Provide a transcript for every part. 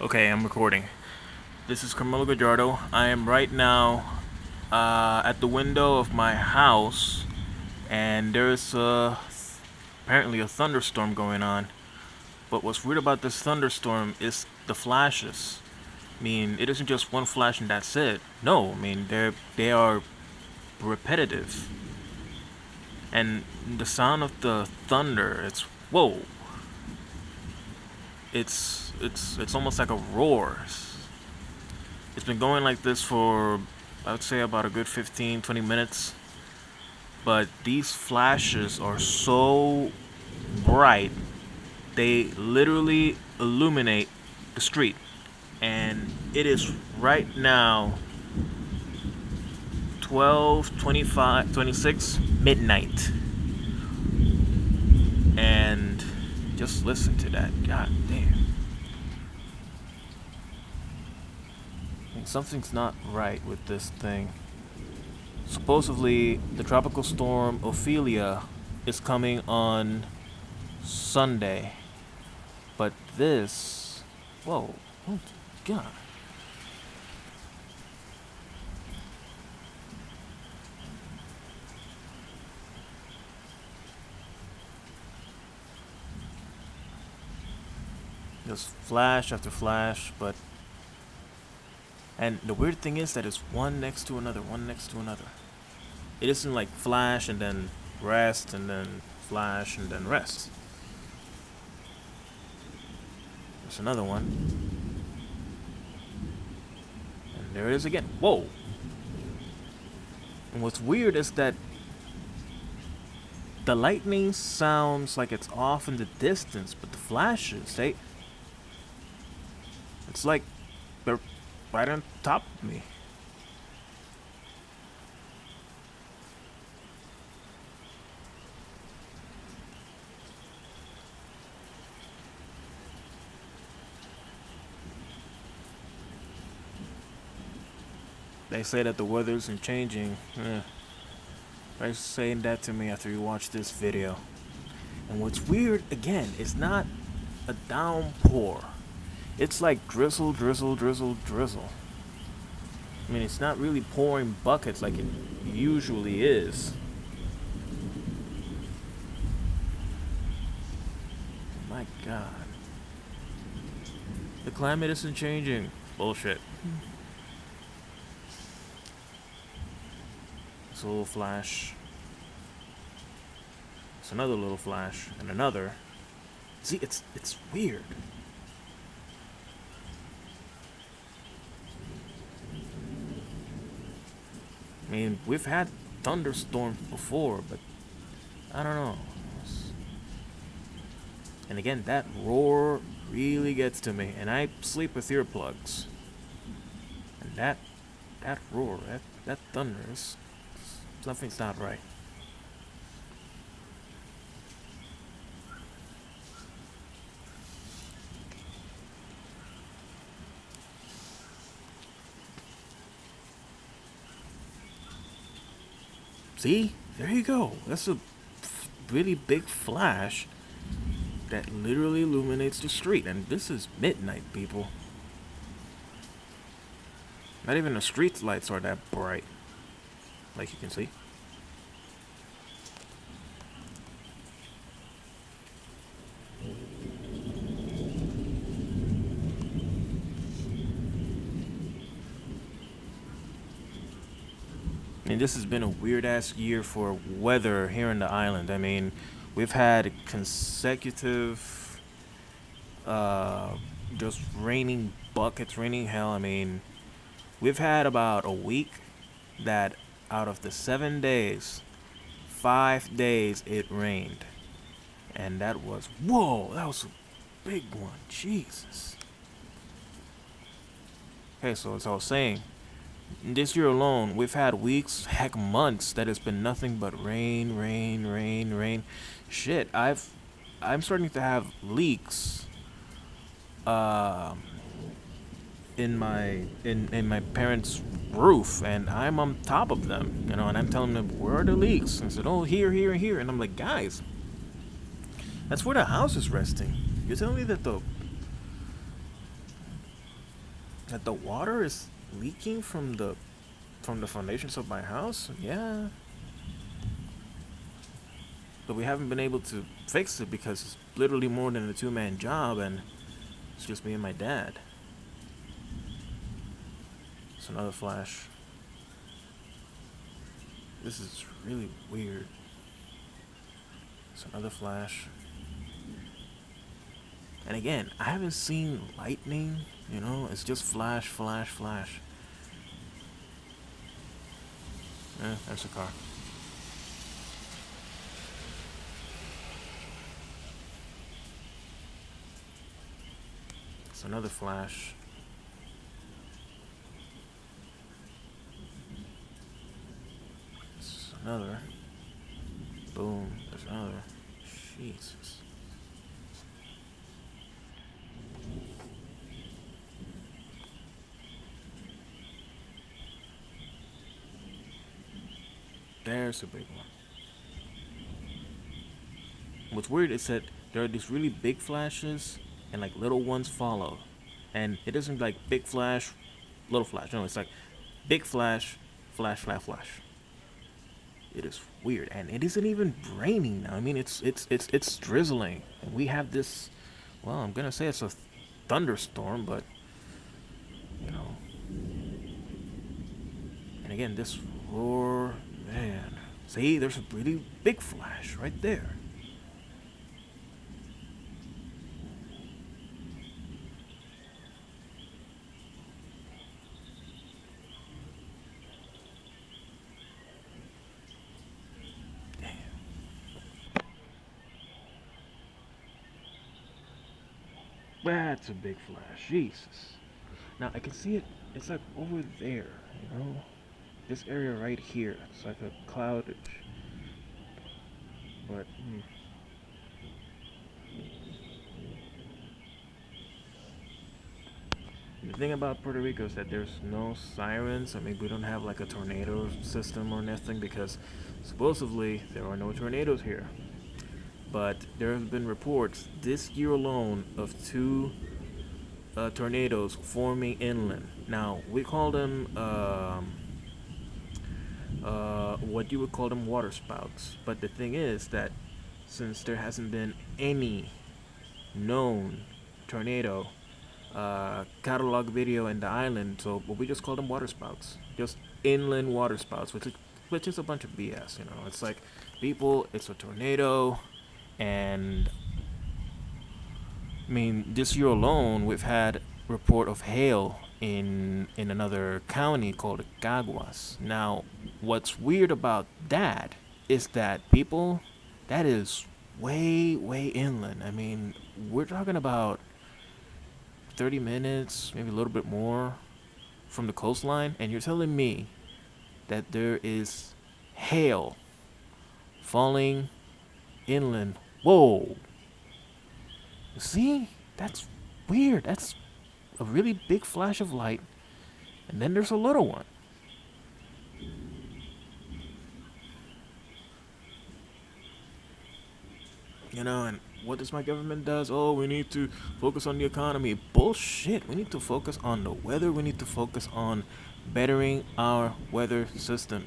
Okay, I'm recording. This is Carmelo Gallardo. I am right now at the window of my house, and there's apparently a thunderstorm going on. But what's weird about this thunderstorm is the flashes. I mean, it isn't just one flash and that's it. No, I mean they are repetitive, and the sound of the thunder. It's whoa. It's almost like a roar. It's been going like this for, I would say, about a good 15, 20 minutes. But these flashes are so bright, they literally illuminate the street. And it is right now 12, 25, 26 midnight. And just listen to that. God damn. I mean, something's not right with this thing. Supposedly, the tropical storm Ophelia is coming on Sunday. But this. Whoa. Oh, God. Just flash after flash, but. And the weird thing is that it's one next to another, one next to another. It isn't like flash and then rest and then flash and then rest. There's another one. And there it is again. Whoa. And what's weird is that the lightning sounds like it's off in the distance, but the flashes, it's like they're right on top of me. They say that the weather isn't changing. Try saying that to me after you watch this video. And what's weird, again, it's not a downpour. It's like drizzle, drizzle, drizzle, drizzle. I mean, it's not really pouring buckets like it usually is. My God. The climate isn't changing. Bullshit. It's a little flash. It's another little flash. And another. See, it's weird. I mean, we've had thunderstorms before, but I don't know. And again, that roar really gets to me. And I sleep with earplugs. And that roar, that thunder, something's not right. See? There you go. That's a really big flash that literally illuminates the street. And this is midnight, people. Not even the street lights are that bright, like you can see. I mean, this has been a weird ass year for weather here in the island. I mean, we've had consecutive, uh, just raining buckets, raining hell. I mean, we've had about a week that out of the 7 days, 5 days it rained. And that was, whoa, that was a big one. Jesus. Okay, so as I was saying, this year alone, we've had weeks, heck, months that has been nothing but rain, rain, rain, rain. Shit, I'm starting to have leaks, um, in my parents' roof, and I'm on top of them, and I'm telling them where are the leaks. And I said, oh, here, here, here, and I'm like, guys, that's where the house is resting. You're telling me that That the water is leaking from the foundations of my house? Yeah. But we haven't been able to fix it because it's literally more than a two-man job, and it's just me and my dad. It's another flash. This is really weird. It's another flash. And again, I haven't seen lightning, you know, it's just flash, flash, flash. There's a car. It's another flash. It's another. Boom, there's another. Jesus. There's a big one. What's weird is that there are these really big flashes and like little ones follow. And it isn't like big flash, little flash. No, it's like big flash, flash, flash, flash. It is weird, and it isn't even raining now. I mean, it's drizzling, and we have this. Well, I'm gonna say it's a thunderstorm, but you know. And again, this roar, man. See, there's a really big flash right there. That's a big flash. Jesus. Now I can see it. It's like over there, you know. This area right here. It's like a cloudage. But the thing about Puerto Rico is that there's no sirens. I mean, we don't have like a tornado system or nothing because supposedly there are no tornadoes here. But there have been reports this year alone of two tornadoes forming inland. Now we call them what you would call them water spouts. But the thing is that since there hasn't been any known tornado catalog video in the island, so we just call them water spouts, just inland water spouts, which is a bunch of BS. You know, it's like people, it's a tornado, and I mean this year alone we've had report of hail in another county called Caguas. Now, what's weird about that is that people, that is way inland. I mean, we're talking about 30 minutes, maybe a little bit more from the coastline, and you're telling me that there is hail falling inland. Whoa. See? That's weird. That's a really big flash of light, and then there's a little one. You know, and what does my government does? Oh, we need to focus on the economy. Bullshit. We need to focus on the weather. We need to focus on bettering our weather system.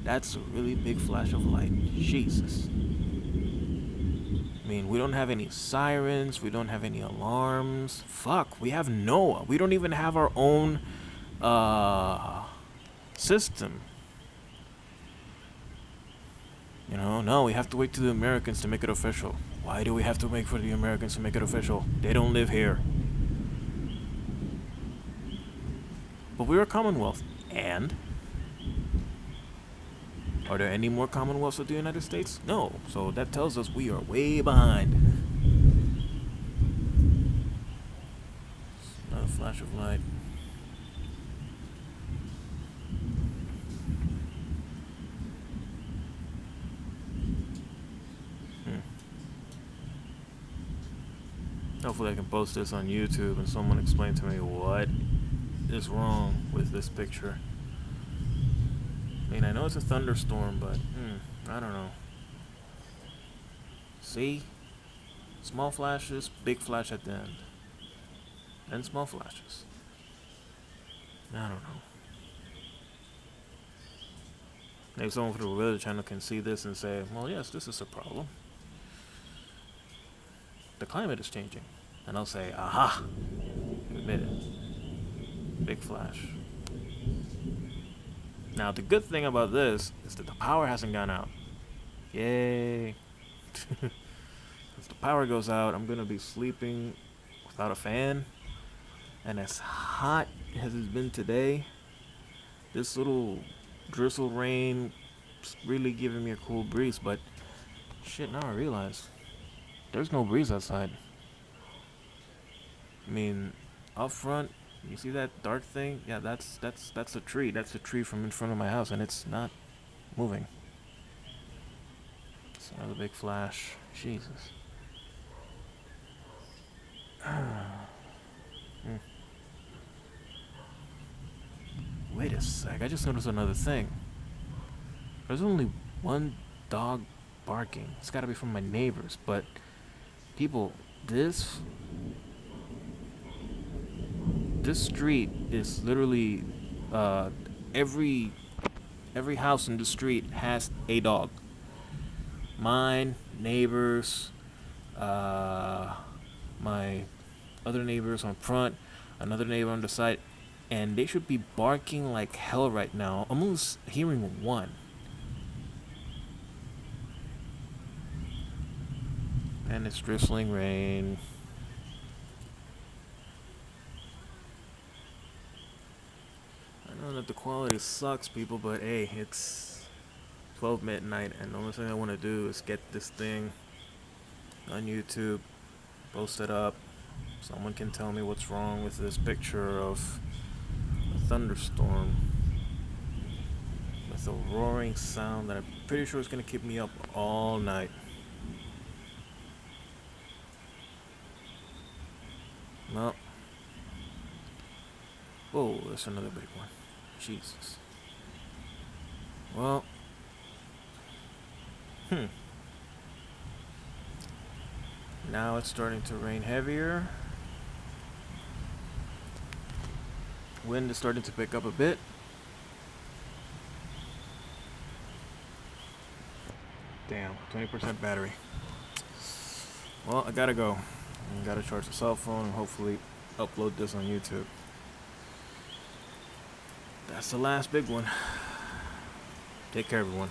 That's a really big flash of light. Jesus. I mean, we don't have any sirens. We don't have any alarms. Fuck, we have NOAA. We don't even have our own system. You know, no, we have to wait to the Americans to make it official. Why do we have to wait for the Americans to make it official? They don't live here. But we're a Commonwealth. And? Are there any more Commonwealths of the United States? No. So that tells us we are way behind. Another flash of light. Hopefully I can post this on YouTube and someone explain to me what is wrong with this picture. I mean, I know it's a thunderstorm, but I don't know. See? Small flashes, big flash at the end. And small flashes. I don't know. Maybe someone from the weather channel can see this and say, well, yes, this is a problem. The climate is changing. And I'll say, aha, you admit it. Big flash. Now, the good thing about this is that the power hasn't gone out. Yay. If the power goes out, I'm going to be sleeping without a fan. And as hot as it's been today, this little drizzle rain is really giving me a cool breeze. But shit, now I realize there's no breeze outside. I mean, up front, you see that dark thing? Yeah, that's a tree. That's a tree from in front of my house, and it's not moving. It's another big flash. Jesus. Wait a sec, I just noticed another thing. There's only one dog barking. It's gotta be from my neighbors, but people, this street is literally every house in the street has a dog. Mine, neighbors, my other neighbors on front, another neighbor on the side, and they should be barking like hell right now. I'm only hearing one. And it's drizzling rain. I know that the quality sucks, people, but hey, it's 12 midnight, and the only thing I want to do is get this thing on YouTube, post it up. Someone can tell me what's wrong with this picture of a thunderstorm with a roaring sound that I'm pretty sure is going to keep me up all night. Well, whoa, that's another big one. Jesus. Well, now it's starting to rain heavier. Wind is starting to pick up a bit. Damn, 20% battery. Well, I gotta go. I gotta charge the cell phone and hopefully upload this on YouTube. That's the last big one. Take care, everyone.